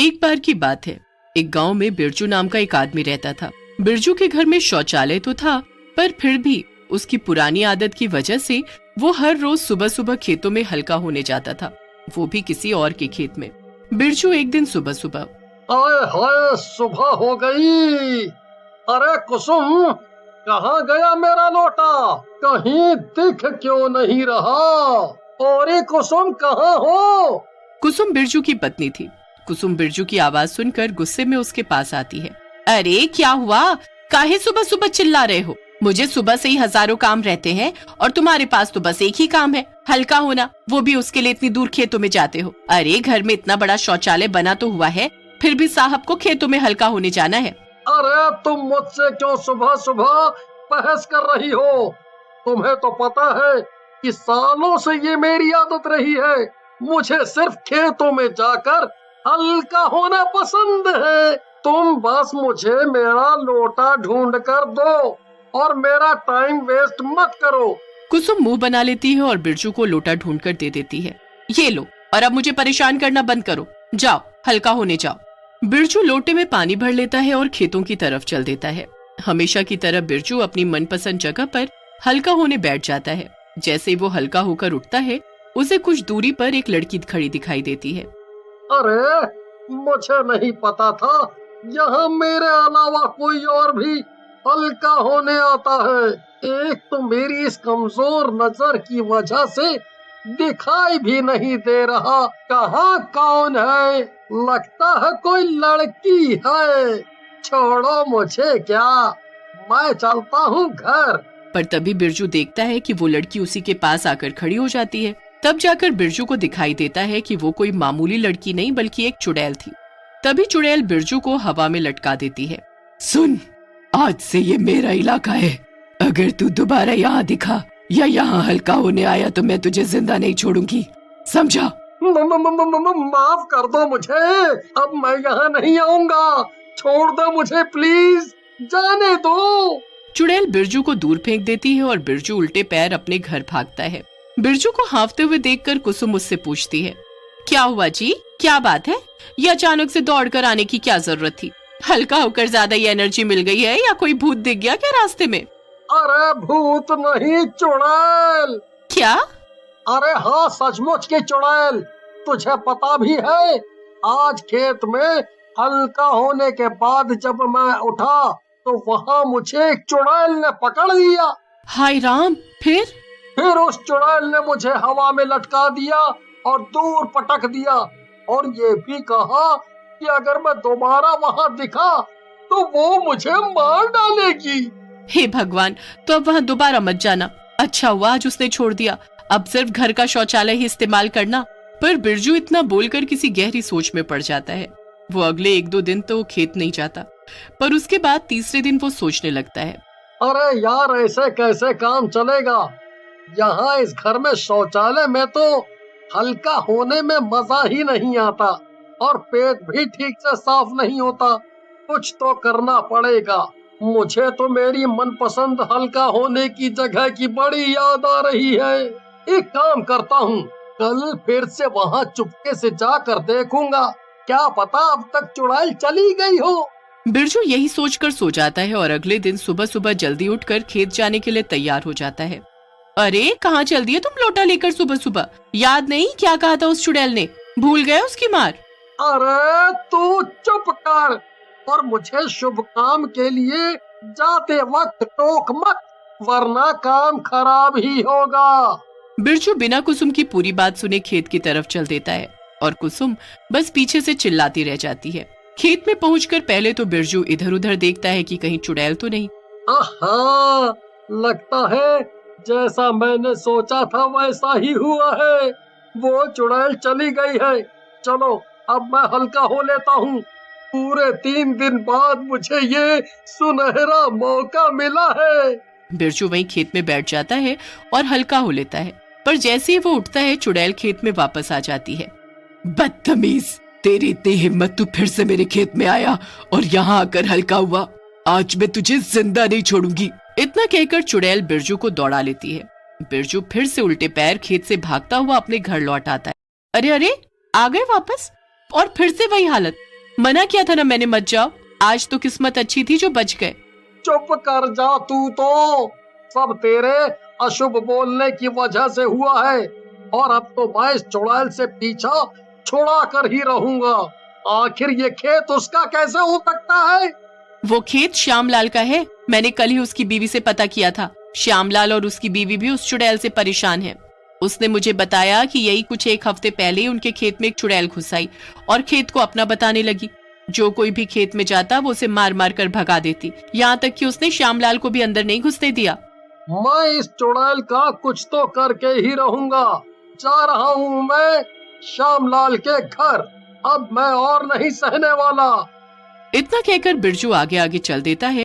एक बार की बात है, एक गांव में बिरजू नाम का एक आदमी रहता था। बिरजू के घर में शौचालय तो था, पर फिर भी उसकी पुरानी आदत की वजह से वो हर रोज सुबह सुबह खेतों में हल्का होने जाता था, वो भी किसी और के खेत में। बिरजू एक दिन सुबह सुबह, आए हाय सुबह हो गई। अरे कुसुम, कहाँ गया मेरा लोटा? कहीं दिख क्यों नहीं रहा? और ये कुसुम कहाँ हो? कुसुम बिरजू की पत्नी थी। कुसुम बिरजू की आवाज सुनकर गुस्से में उसके पास आती है। अरे क्या हुआ, काहे सुबह सुबह चिल्ला रहे हो? मुझे सुबह से ही हजारों काम रहते हैं और तुम्हारे पास तो बस एक ही काम है, हल्का होना, वो भी उसके लिए इतनी दूर खेतों में जाते हो। अरे घर में इतना बड़ा शौचालय बना तो हुआ है, फिर भी साहब को खेतों में हल्का होने जाना है। अरे तुम मुझसे क्यों सुबह सुबह बहस कर रही हो? तुम्हें तो पता है कि सालों से ये मेरी आदत रही है। मुझे सिर्फ खेतों में जाकर हल्का होना पसंद है। तुम बस मुझे मेरा लोटा ढूंढ कर दो और मेरा टाइम वेस्ट मत करो। कुसुम मुंह बना लेती है और बिरजू को लोटा ढूंढ कर दे देती है। ये लो, और अब मुझे परेशान करना बंद करो, जाओ हल्का होने जाओ। बिरजू लोटे में पानी भर लेता है और खेतों की तरफ चल देता है। हमेशा की तरह बिरजू अपनी मनपसंद जगह पर हल्का होने बैठ जाता है। जैसे ही वो हल्का होकर उठता है, उसे कुछ दूरी पर एक लड़की खड़ी दिखाई देती है। अरे मुझे नहीं पता था यहाँ मेरे अलावा कोई और भी हल्का होने आता है। एक तो मेरी इस कमजोर नजर की वजह से दिखाई भी नहीं दे रहा कहाँ कौन है। लगता है कोई लड़की है। छोड़ो मुझे, क्या मैं चलता हूँ घर। पर तभी बिरजू देखता है कि वो लड़की उसी के पास आकर खड़ी हो जाती है। तब जाकर बिरजू को दिखाई देता है कि वो कोई मामूली लड़की नहीं बल्कि एक चुड़ैल थी। तभी चुड़ैल बिरजू को हवा में लटका देती है। सुन, आज से ये मेरा इलाका है। अगर तू दोबारा यहाँ दिखा या यहाँ हल्का होने आया तो मैं तुझे जिंदा नहीं छोड़ूंगी, समझा? माफ कर दो मुझे, अब मैं यहाँ नहीं आऊंगा। छोड़ दो मुझे प्लीज, जाने दो। चुड़ैल बिरजू को दूर फेंक देती है और बिरजू उल्टे पैर अपने घर भागता है। बिरजू को हांफते हुए देखकर कुसुम उससे पूछती है, क्या हुआ जी, क्या बात है? ये अचानक से दौड़कर आने की क्या जरूरत थी? हल्का होकर ज्यादा ही एनर्जी मिल गई है या कोई भूत दिख गया क्या रास्ते में? अरे भूत नहीं, चुड़ैल। क्या? अरे हाँ, सचमुच की चुड़ैल। तुझे पता भी है, आज खेत में हल्का होने के बाद जब मैं उठा तो वहाँ मुझे एक चुड़ैल ने पकड़ लिया। हाय राम, फिर उस चुड़ैल ने मुझे हवा में लटका दिया और दूर पटक दिया और ये भी कहा कि अगर मैं दोबारा वहाँ दिखा तो वो मुझे मार डालेगी। हे भगवान, तो अब वहाँ दोबारा मत जाना। अच्छा हुआ आज उसने छोड़ दिया, अब सिर्फ घर का शौचालय ही इस्तेमाल करना। पर बिरजू इतना बोलकर किसी गहरी सोच में पड़ जाता है। वो अगले 1-2 दिन तो खेत नहीं जाता, पर उसके बाद तीसरे दिन वो सोचने लगता है, अरे यार, ऐसे कैसे काम चलेगा? यहाँ इस घर में शौचालय में तो हल्का होने में मजा ही नहीं आता और पेट भी ठीक से साफ नहीं होता। कुछ तो करना पड़ेगा। मुझे तो मेरी मनपसंद हल्का होने की जगह की बड़ी याद आ रही है। एक काम करता हूँ, कल फिर से वहाँ चुपके से जाकर देखूंगा, क्या पता अब तक चुड़ैल चली गई हो। बिरजू यही सोचकर सो जाता है और अगले दिन सुबह सुबह जल्दी उठकर खेत जाने के लिए तैयार हो जाता है। अरे कहाँ चल दिए तुम लोटा लेकर सुबह सुबह? याद नहीं क्या कहा था उस चुड़ैल ने? भूल गए उसकी मार? अरे तू चुप कर और मुझे शुभ काम के लिए जाते वक्त टोक मत, वरना काम खराब ही होगा। बिरजू बिना कुसुम की पूरी बात सुने खेत की तरफ चल देता है और कुसुम बस पीछे से चिल्लाती रह जाती है। खेत में पहुंचकर पहले तो बिरजू इधर उधर देखता है कि कहीं चुड़ैल तो नहीं। आहा, लगता है जैसा मैंने सोचा था वैसा ही हुआ है। वो चुड़ैल चली गई है। चलो अब मैं हल्का हो लेता हूँ। पूरे 3 दिन बाद मुझे ये सुनहरा मौका मिला है। बिरजू वहीं खेत में बैठ जाता है और हल्का हो लेता है, पर जैसे ही वो उठता है चुड़ैल खेत में वापस आ जाती है। बदतमीज, तेरी इतनी हिम्मत, तू फिर से मेरे खेत में आया और यहाँ आकर हल्का हुआ। आज मैं तुझे जिंदा नहीं छोड़ूंगी। इतना कहकर चुड़ैल बिरजू को दौड़ा लेती है। बिरजू फिर से उल्टे पैर खेत से भागता हुआ अपने घर लौट आता है। अरे अरे, आ गए वापस? और फिर से वही हालत। मना किया था ना मैंने, मत जाओ। आज तो किस्मत अच्छी थी जो बच गए। चुप कर जा तू तो, सब तेरे अशुभ बोलने की वजह से हुआ है। और अब तो मैं इस चुड़ैल से पीछा छुड़ा कर ही रहूंगा। आखिर ये खेत उसका कैसे हो सकता है? वो खेत श्यामलाल का है। मैंने कल ही उसकी बीवी से पता किया था। श्यामलाल और उसकी बीवी भी उस चुड़ैल से परेशान है। उसने मुझे बताया कि यही कुछ एक हफ्ते पहले ही उनके खेत में एक चुड़ैल घुस आई और खेत को अपना बताने लगी। जो कोई भी खेत में जाता वो उसे मार मार कर भगा देती, यहाँ तक कि उसने श्यामलाल को भी अंदर नहीं घुसने दिया। मैं इस चुड़ैल का कुछ तो करके ही रहूंगा। जा रहा हूँ मैं श्यामलाल के घर। अब मैं और नहीं सहने वाला। इतना कहकर बिरजू आगे आगे चल देता है।